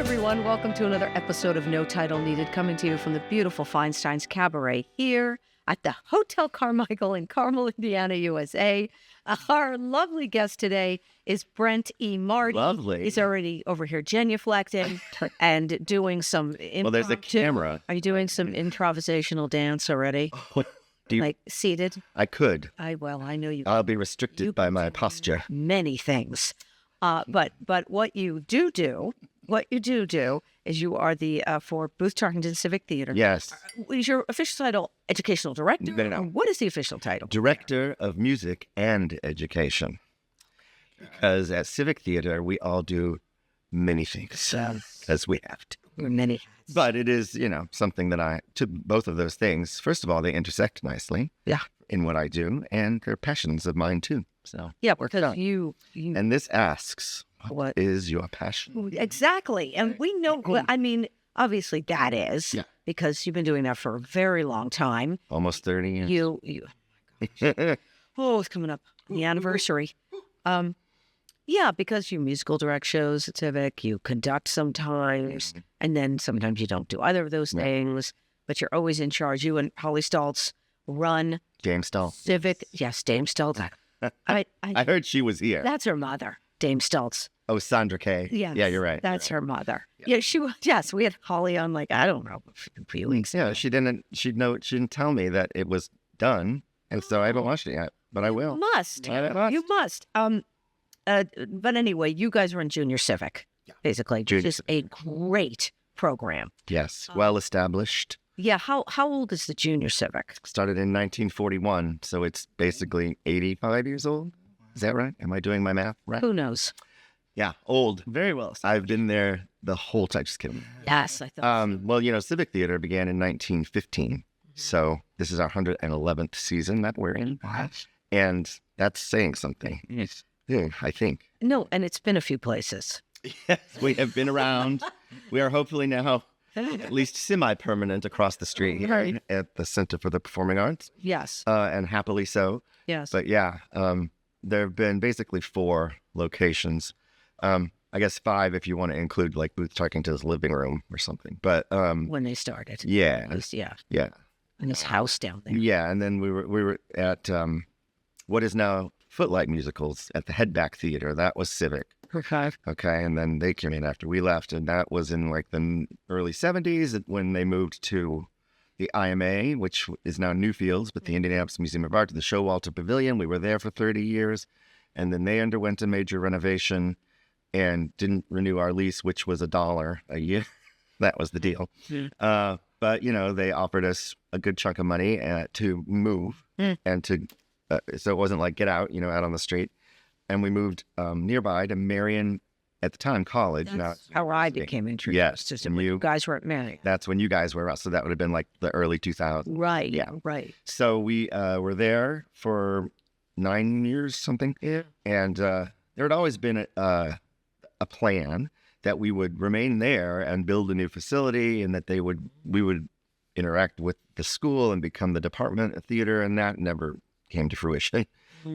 everyone. Welcome to another episode of No Title Needed, coming to you from the beautiful Feinstein's Cabaret here at the Hotel Carmichael in Carmel, Indiana, USA. Our lovely guest today is Brent E. Marty. Lovely. He's already over here genuflecting and doing some Well, there's a camera. Are you doing some improvisational dance already? Do you, Like seated? I could. I know you. I'll be restricted You by can my do posture. Many things. But what you do is you are the for Booth Tarkington Civic Theater. Yes. Is your official title educational director? No. Or what is the official title? Director of Music and Education. Because at Civic Theater, we all do many things. Because we have to. Many hats. But it is, something that to both of those things, first of all, they intersect nicely. Yeah. In what I do, and they're passions of mine too. So Yeah, because you and this asks, What? is your passion? Exactly. And we know, I mean, obviously that is. Yeah. Because you've been doing that for a very long time. Almost 30 years. You it's coming up, the anniversary. Yeah, because you musical direct shows at Civic, you conduct sometimes, and then sometimes you don't do either of those things, but you're always in charge. You and Holly Staltz run James Stahl. Civic. Yes, Dame Staltz. I heard she was here. That's her mother, Dame Staltz. Oh, Sandra Kay. Yes, Yeah, you're right. That's her mother. Yeah, she was. Yes, we had Holly on I don't know, a few weeks ago. Yeah, she didn't tell me that it was done, and so I haven't watched it yet, but I will. You must. You must. But anyway, you guys run Junior Civic, basically, which is a great program. Yes, well established. Yeah. How old is the Junior Civic? Started in 1941, so it's basically 85 years old. Is that right? Am I doing my math right? Who knows? Yeah, old. Very well. I've been there the whole time. Just kidding. Yes, I thought. Well, Civic Theater began in 1915, so this is our 111th season that we're in, and that's saying something. Yes. Yeah, I think. No, and it's been a few places. Yes, we have been around. We are hopefully now at least semi-permanent across the street here at the Center for the Performing Arts, Yes. and happily so. Yes. But yeah, there have been basically 4 locations. I guess 5 if you want to include like Booth Tarkington's living room or something. But When they started. yeah, Yeah. In his house down there. yeah, and then we were at what is now Footlight Musicals at the Headback Theater. That was Civic. Okay. Okay, and then they came in after we left, and that was in like the early 70s when they moved to the IMA, which is now Newfields, but the Indianapolis Museum of Art, the Showalter Pavilion. We were there for 30 years, and then they underwent a major renovation and didn't renew our lease, which was $1 a year. That was the deal. Yeah. But, they offered us a good chunk of money to move and to, so it wasn't like get out, out on the street. And we moved nearby to Marion, at the time, college. That's how I became introduced. Yes. To And you guys were at Marion. That's when you guys were out. So that would have been like the early 2000s. Right. Yeah. Right. So we were there for 9 years, something. Yeah. And there had always been a plan that we would remain there and build a new facility, and that we would interact with the school and become the department of theater, and that never came to fruition.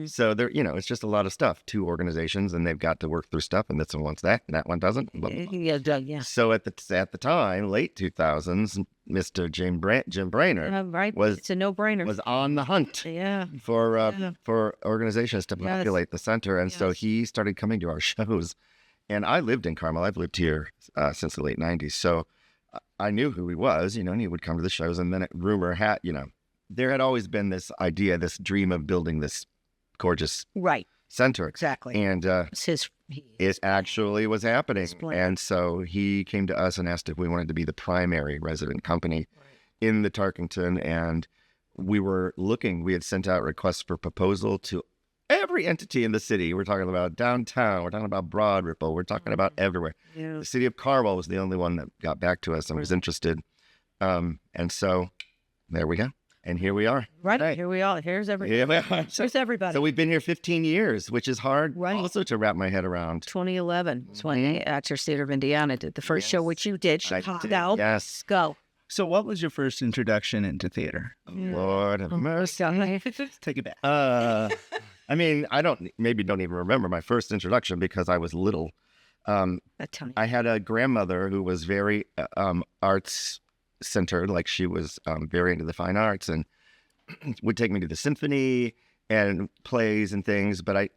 So there, it's just a lot of stuff. 2 organizations, and they've got to work through stuff, and this one wants that, and that one doesn't. Blah, blah, blah. Yeah. So at the time, late 2000s, Mr. Jim Brainerd Right. was It's a no-brainer. was on the hunt Yeah. for organizations to Yes. populate the center, and so Yes. he started coming to our shows. And I lived in Carmel. I've lived here since the late 90s, so I knew who he was, and he would come to the shows. And then rumor had, there had always been this idea, this dream of building this gorgeous Right. center. Exactly. And it actually was happening. Explain. And so he came to us and asked if we wanted to be the primary resident company in the Tarkington. And we were looking, we had sent out requests for proposal to every entity in the city. We're talking about downtown. We're talking about Broad Ripple. We're talking about everywhere. Yeah. The city of Carmel was the only one that got back to us and was interested. And so there we go. And here we are. Right. Here we are. Here's everybody. Here we are. Here's everybody. So we've been here 15 years, which is hard Right. also to wrap my head around. 2011. It's when Actors Theater of Indiana did the first show, which you did, I did. Chicago. Yes. Go. So what was your first introduction into theater? Lord have mercy. Take it back. I mean, I don't even remember my first introduction because I was little. That tiny. I had a grandmother who was very arts centered, like she was very into the fine arts and would take me to the symphony and plays and things. But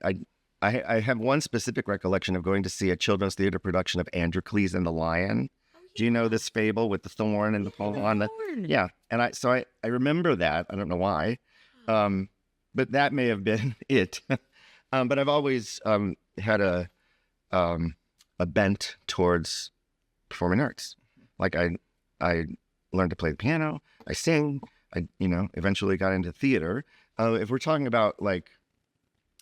I have one specific recollection of going to see a children's theater production of Androcles and the Lion. Do you know this fable with the thorn and the fawn? Yeah. And I remember that. I don't know why. But that may have been it. But I've always had a bent towards performing arts. Like I learned to play the piano, I sing, I eventually got into theater. If we're talking about like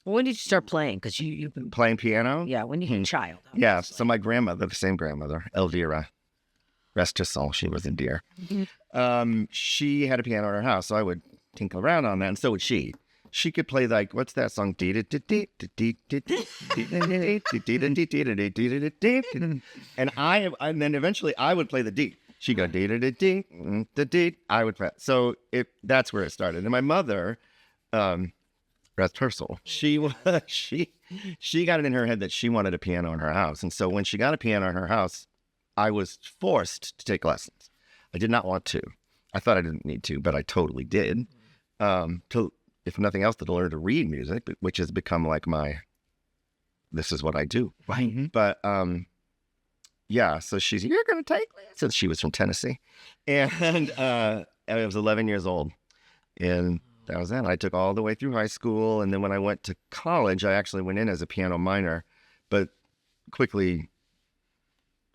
When did you start playing? Because you've been playing piano, yeah, when you were a child. yeah. obviously. So my grandmother, the same grandmother, Elvira, rest her soul, she was a dear. She had a piano in her house, so I would tinkle around on that, and so would she. She could play like, what's that song? And then eventually I would play the D. She'd go D. I would play. So that's where it started. And my mother, rest her soul, she got it in her head that she wanted a piano in her house. And so when she got a piano in her house, I was forced to take lessons. I did not want to. I thought I didn't need to, but I totally did. If nothing else, to learn to read music, which has become like this is what I do. Right. But yeah, so you're going to take lessons. She was from Tennessee. And I was 11 years old. And that was that. I took all the way through high school. And then when I went to college, I actually went in as a piano minor, but quickly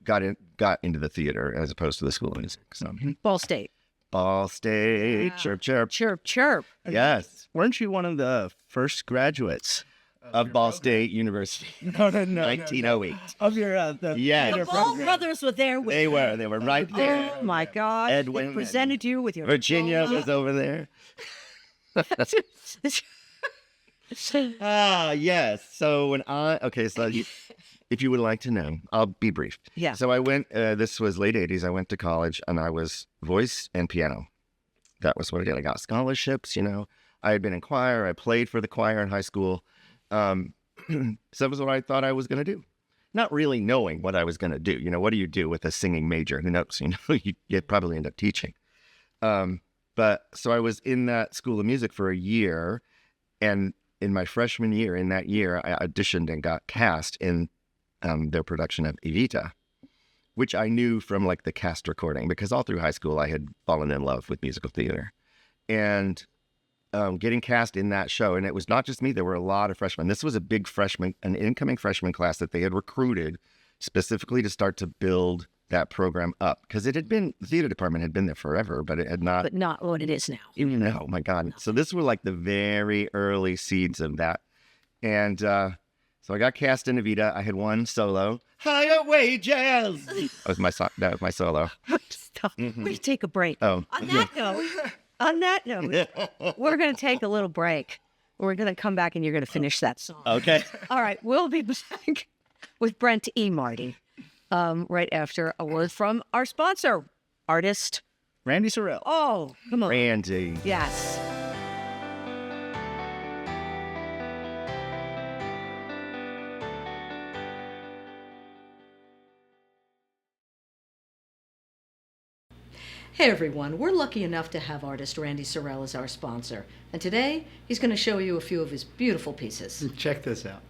got into the theater as opposed to the school of music. So Ball State. Ball State, Wow. chirp, chirp. Chirp, chirp. Yes, Weren't you one of the first graduates of Ball State University, No. 1908. Of your Yeah. The Ball brothers were there with They were right there. Oh my God. Edwin They presented you with your Virginia diploma. was over there. Yes. So if you would like to know, I'll be brief. Yeah. So I went, this was late 80s. I went to college and I was voice and piano. That was what I did. I got scholarships, I had been in choir. I played for the choir in high school. So that was what I thought I was going to do. Not really knowing what I was going to do. What do you do with a singing major? Who knows? You'd probably end up teaching. But so I was in that school of music for a year. And in my freshman year, in that year, I auditioned and got cast in their production of Evita, which I knew from like the cast recording, because all through high school I had fallen in love with musical theater. And getting cast in that show, and it was not just me, there were a lot of freshmen. This was an incoming freshman class that they had recruited specifically to start to build that program up, because the theater department had been there forever, but it had not. But not what it is now. Oh my God. So this were like the very early seeds of that. And so I got cast in Evita. I had one solo. Higher wages. That was my solo. Stop. We take a break. Oh. On that note, we're going to take a little break. We're going to come back and you're going to finish that song. Okay. All right. We'll be back with Brent Marty right after a word from our sponsor, artist Randy Sorrell. Oh, come on. Randy. Yes. Hey everyone, we're lucky enough to have artist Randy Sorrell as our sponsor. And today, he's going to show you a few of his beautiful pieces. Check this out.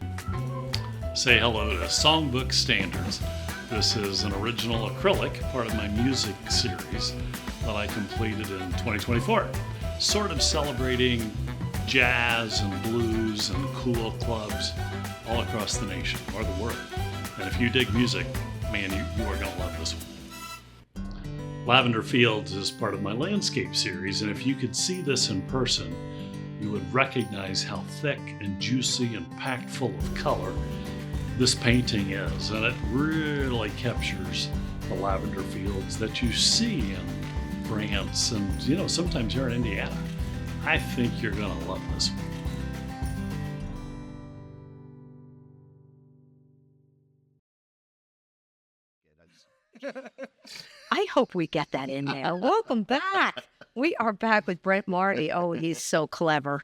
Say hello to Songbook Standards. This is an original acrylic, part of my music series that I completed in 2024. Sort of celebrating jazz and blues and cool clubs all across the nation or the world. And if you dig music, man, you are going to love this one. Lavender Fields is part of my landscape series, and if you could see this in person, you would recognize how thick and juicy and packed full of color this painting is, and it really captures the lavender fields that you see in France and, sometimes here in Indiana. I think you're going to love this one. I hope we get that in there. Welcome back. We are back with Brent Marty. Oh, he's so clever.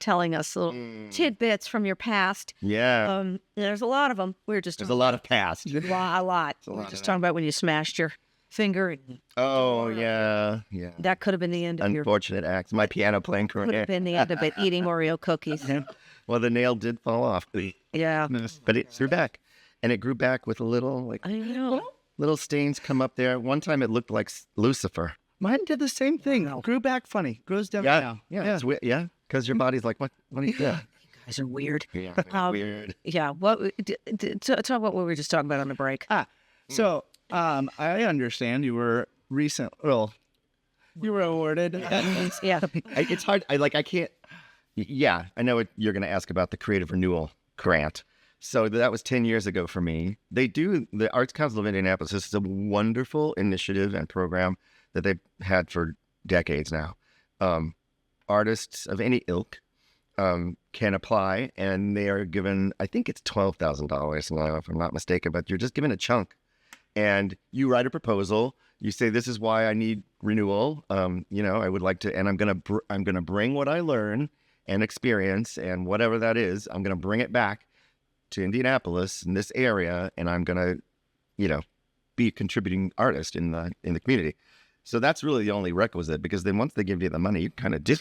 telling us little tidbits from your past. Yeah. There's a lot of them. We were just There's a lot of past. a lot. We were just talking about when you smashed your finger. And Oh, yeah. Yeah. that could have been the end of your. Unfortunate acts. My piano playing Could career. have been the end of it. Eating Oreo cookies. Well, the nail did fall off, Yeah. but it grew back. And it grew back with a little, like, I know. little stains come up there. One time it looked like Lucifer. Mine did the same thing. Grew back funny. Grows down now. Yeah. It's weird. Yeah. Because your body's like, what are you doing? Guys are weird. Yeah. Weird. Yeah. What? Talk about what we were just talking about on the break. So, I understand you were you were awarded. Yeah. It's hard. I can't. Yeah. I know you're going to ask about the Creative Renewal grant. So that was 10 years ago for me. The Arts Council of Indianapolis. This is a wonderful initiative and program that they've had for decades now. Artists of any ilk can apply, and they are given, I think it's $12,000 now, if I'm not mistaken, but you're just given a chunk. And you write a proposal. You say, this is why I need renewal. I would like to, and I'm gonna bring what I learn and experience and whatever that is. I'm gonna bring it back to Indianapolis in this area, and I'm gonna, be a contributing artist in the community. So that's really the only requisite, because then once they give you the money, you kind of do.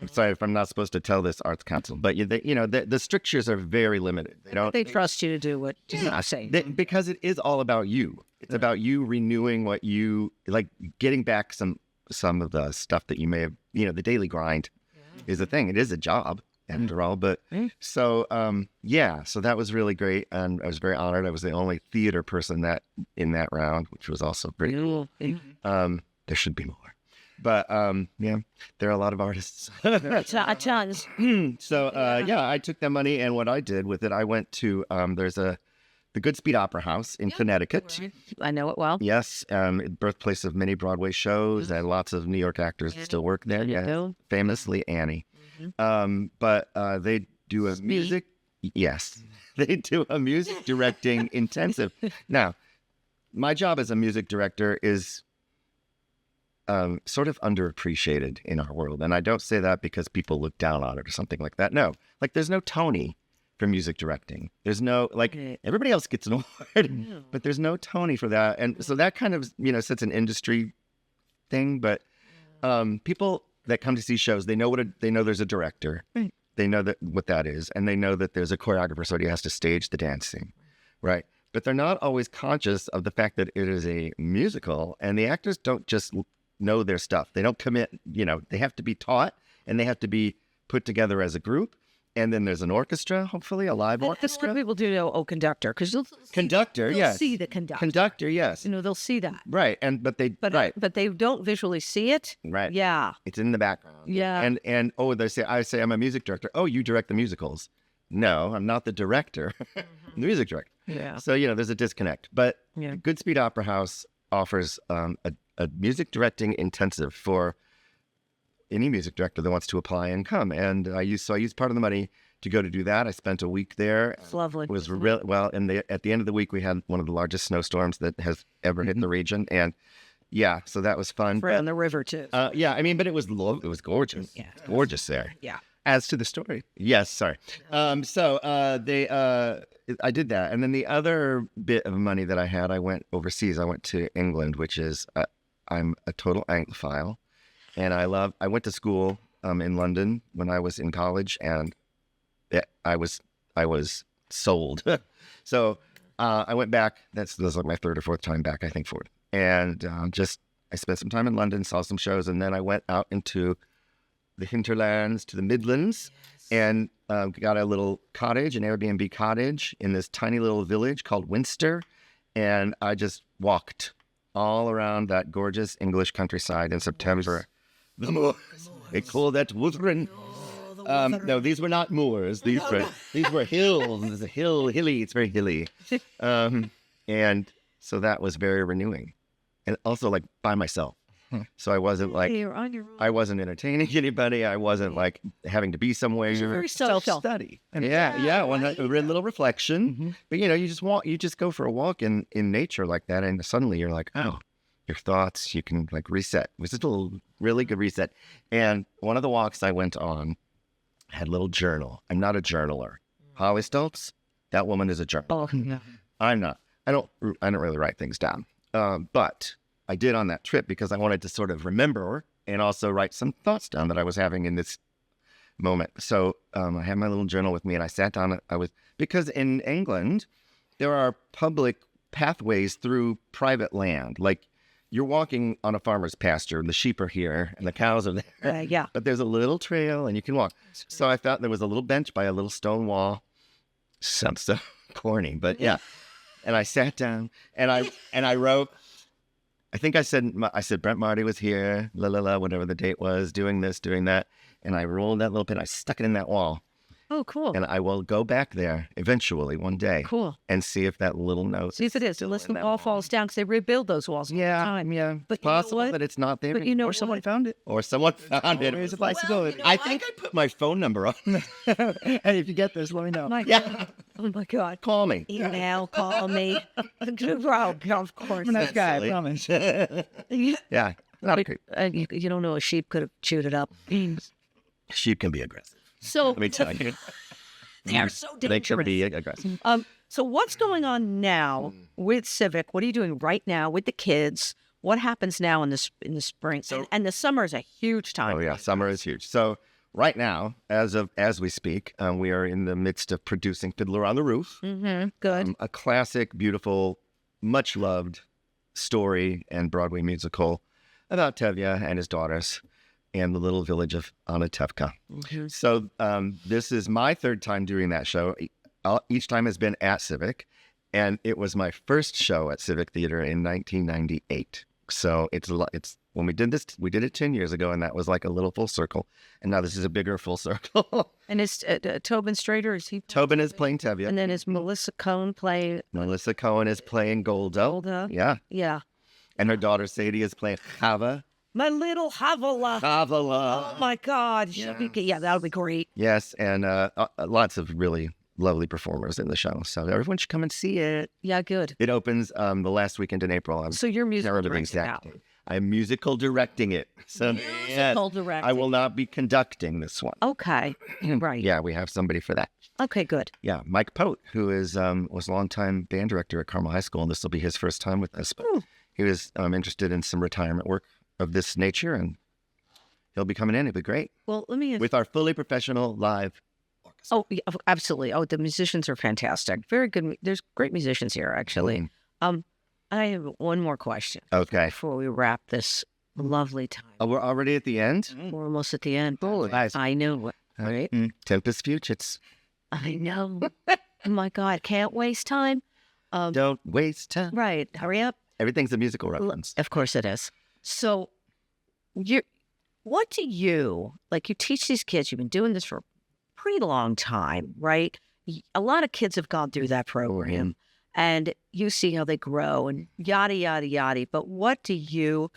I'm sorry if I'm not supposed to tell this Arts Council, but the strictures are very limited. They trust you to do what you say. Because it is all about you. It's about you renewing what you like, getting back some of the stuff that you may have. The daily grind is a thing. It is a job after all. But so so that was really great, and I was very honored. I was the only theater person in that round, which was also pretty cool. There should be more. But there are a lot of artists. Tons. So I took that money, and what I did with it, I went to there's the Goodspeed Opera House in Connecticut. I know it well. Yes, birthplace of many Broadway shows, and lots of New York actors still work there. Yeah, famously Annie. But they do a music. Yes, they do a music directing intensive. Now, my job as a music director is sort of underappreciated in our world. And I don't say that because people look down on it or something like that. No, there's no Tony for music directing. There's no, everybody else gets an award, but there's no Tony for that. And so that kind of, sets an industry thing. But people that come to see shows, they know there's a director. Right. They know what that is. And they know that there's a choreographer, so he has to stage the dancing. Right. But they're not always conscious of the fact that it is a musical, and the actors don't just know their stuff. They don't commit, they have to be taught, and they have to be put together as a group. And then there's an orchestra, hopefully a live orchestra. What people do know, conductor, because they'll yes. see the conductor. Conductor, yes. They'll see that. Right, but they don't visually see it. Right. Yeah. It's in the background. Yeah. And I say I'm a music director. Oh, you direct the musicals. No, I'm not the director. I'm the music director. Yeah. So, there's a disconnect. But Goodspeed Opera House offers a music directing intensive for any music director that wants to apply and come. And I used part of the money to go to do that. I spent a week there. It's lovely. It was real well. And at the end of the week, we had one of the largest snowstorms that has ever hit the region. And so that was fun. Right on the river too. But it was gorgeous. Yeah, gorgeous there. Yeah. Adds to the story. Yes, sorry. I did that. And then the other bit of money that I had, I went overseas. I went to England, which is, I'm a total Anglophile. And I went to school in London when I was in college, and I was sold. So I went back. This was like my third or fourth time back, I think, for it. And I spent some time in London, saw some shows, and then I went out into the hinterlands to the Midlands, and got a little cottage, an Airbnb cottage in this tiny little village called Winster. And I just walked all around that gorgeous English countryside in September. The moors. They call that Wuthering. No, these were not moors. These were hills. It's hilly. It's very hilly. And so that was very renewing, and also by myself. So I wasn't you're on your own. I wasn't entertaining anybody. I wasn't having to be somewhere. You're very self-study. Yeah. A little reflection. But you just go for a walk in nature like that, and suddenly you're like, oh, your thoughts, you can reset. It was just a really good reset. And one of the walks I went on I had a little journal. I'm not a journaler. Holly Stoltz, that woman is a journaler. Oh, yeah. I'm not. I don't really write things down. But I did on that trip because I wanted to sort of remember and also write some thoughts down that I was having in this moment. So I had my little journal with me, and I sat down. Because in England, there are public pathways through private land. Like you're walking on a farmer's pasture, and the sheep are here, and the cows are there. Yeah. But there's a little trail, and you can walk. So I thought there was a little bench by a little stone wall. Sounds so corny, but yeah. And I sat down, and I wrote. I think I said Brent Marty was here, whatever the date was, doing this, doing that. And I rolled that little pin. I stuck it in that wall. Oh, cool. And I will go back there eventually one day. Cool. And see if that little note. See if it is. Unless the wall falls down, because they rebuild those walls all the time. Yeah. But Possible you know what? that it's not there. But you know Or someone what? found it. Or someone found it. There's a possibility. I think I put my phone number on. Hey, if you get this, let me know. My Yeah. God. Oh, my God. Call me. Email, call me. Oh, of course. I'm a nice guy, I silly. promise. Yeah. Not But, creep. you don't know, a sheep could have chewed it up. Sheep can be aggressive. So Let me tell you. they're so They can dangerous. be aggressive. So what's going on now with Civic? What are you doing right now with the kids? What happens now in the spring? And the summer is a huge time. Oh yeah, summer is huge. So right now, as we speak, we are in the midst of producing Fiddler on the Roof, Mm-hmm. Good. a classic, beautiful, much loved story and Broadway musical about Tevye and his daughters and the little village of Anatevka. Mhm. So this is my third time doing that show. Each time has been at Civic, and it was my first show at Civic Theater in 1998. So it's when we did this, we did it 10 years ago, and that was like a little full circle. And now this is a bigger full circle. And is Tobin Strader, is he? Tobin is playing Tevye. And then is Melissa Cohn playing Melissa Cohen is playing Golda. Golda? Yeah. Yeah. And her daughter Sadie is playing Chava. My little Havala. Chavala. Oh, my God. Yeah, that'll be great. Yes, and lots of really lovely performers in the show. So everyone should come and see it. Yeah, good. It opens the last weekend in April. So you're musical Can't remember the directing exact now. date. I'm musical directing it. So yes, Musical directing. I will not be conducting this one. Okay. Right. Yeah, we have somebody for that. Okay, good. Yeah, Mike Pote, who is was a longtime band director at Carmel High School, and this will be his first time with us. But he was interested in some retirement work of this nature, and he'll be coming in. It'll be great Well, let me... with our fully professional live orchestra. Oh, yeah, absolutely. Oh, the musicians are fantastic. Very good. There's great musicians here, actually. I have one more question Okay. before we wrap this lovely time. Oh, we're already at the end? We're almost at the end. Nice. I know it, right? Tempus Fugits. I know. Oh, my God. Can't waste time. Don't waste time. Right. Hurry up. Everything's a musical reference. Of course it is. So, what do you, like, you teach these kids, you've been doing this for a pretty long time, right? A lot of kids have gone through that program, and you see how they grow and yada, yada, yada. But why do you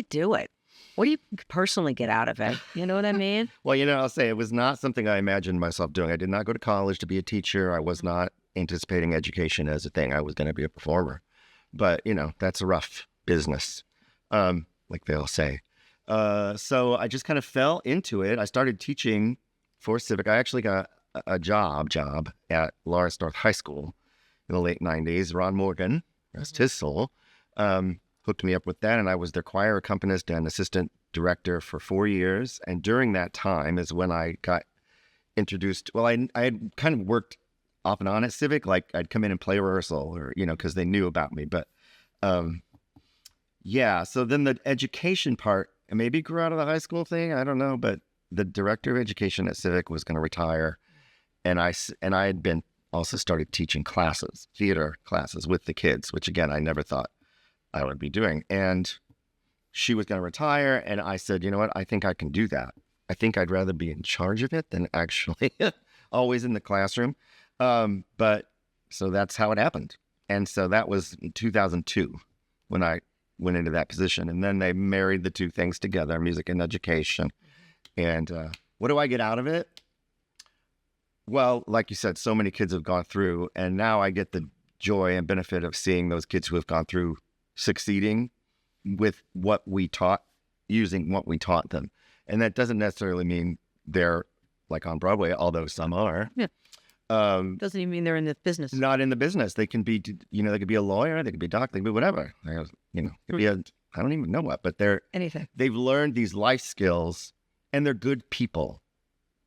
do it? What do you personally get out of it? You know what I mean? Well, I'll say it was not something I imagined myself doing. I did not go to college to be a teacher. I was not anticipating education as a thing. I was going to be a performer. But, that's a rough business, like they'll say. So I just kind of fell into it. I started teaching for Civic. I actually got a job at Lawrence North High School in the late 90s. Ron Morgan, rest his soul, hooked me up with that. And I was their choir accompanist and assistant director for 4 years. And during that time is when I got introduced. Well, I had kind of worked off and on at Civic. Like I'd come in and play rehearsal or, because they knew about me. But yeah, so then the education part maybe grew out of the high school thing. I don't know. But the director of education at Civic was going to retire. And I had been also started teaching classes, theater classes with the kids, which again, I never thought I would be doing. And she was going to retire. And I said, you know what? I think I can do that. I think I'd rather be in charge of it than actually always in the classroom. But so that's how it happened. And so that was in 2002 when I went into that position. And then they married the two things together, music and education. And what do I get out of it? Well, like you said, so many kids have gone through, and now I get the joy and benefit of seeing those kids who have gone through succeeding with what we taught, using what we taught them. And that doesn't necessarily mean they're like on Broadway, although some are. Yeah. Doesn't even mean they're in the business. Not in the business. They can be, they could be a lawyer, they could be a doctor, they could be whatever. It could be I don't even know what, but Anything. they've learned these life skills and they're good people.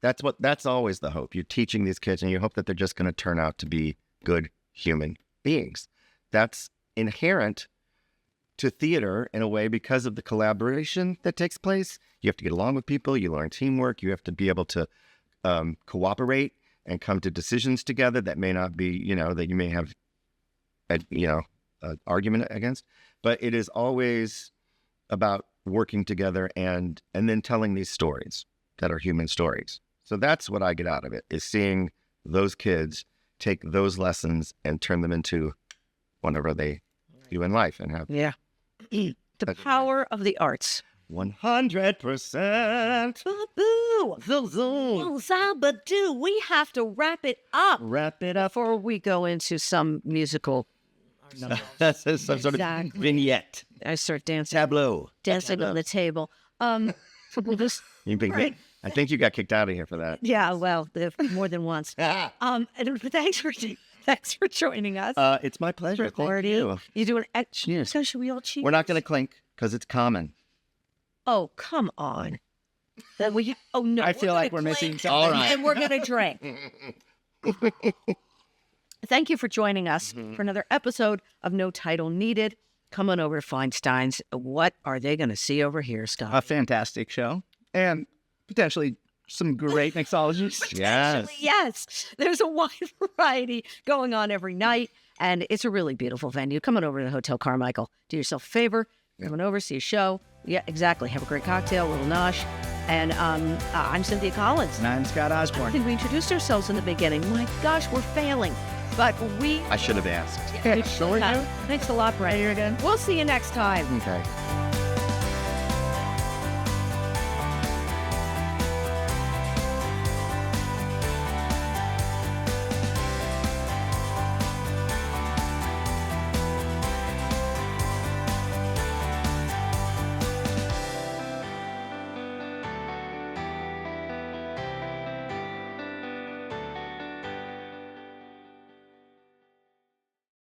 That's always the hope. You're teaching these kids and you hope that they're just going to turn out to be good human beings. That's inherent to theater in a way because of the collaboration that takes place. You have to get along with people. You learn teamwork. You have to be able to cooperate and come to decisions together that may not be, that you may have, an argument against. But it is always about working together and then telling these stories that are human stories. So that's what I get out of it, is seeing those kids take those lessons and turn them into whatever they do in life and have. Yeah. The power of the arts. 100%. Boo! Well, Zabadoo, we have to wrap it up. Wrap it up. Before we go into some musical. That's some sort of Exactly. vignette. I start dancing. Tableau. Dancing on the table. Right. I think you got kicked out of here for that. Yeah, well, more than once. And thanks for joining us. It's my pleasure. Thank Marty. you. You doing Cheers. So should we all cheers? We're not going to clink because it's common. Oh, come on. Then we. Oh no. I feel like we're missing something. All right. And we're gonna drink. Thank you for joining us for another episode of No Title Needed. Come on over to Feinstein's. What are they going to see over here, Scott? A fantastic show. And potentially some great mixologists. Yes. Yes. There's a wide variety going on every night, and it's a really beautiful venue. Come on over to the Hotel Carmichael. Do yourself a favor. Come on over, see a show. Yeah, exactly. Have a great cocktail, a little nosh. And I'm Cynthia Collins. And I'm Scott I Osborne. think we introduced ourselves in the beginning. My gosh, we're failing. But I should have asked. Thanks a lot, Brent. We'll see you next time. Okay.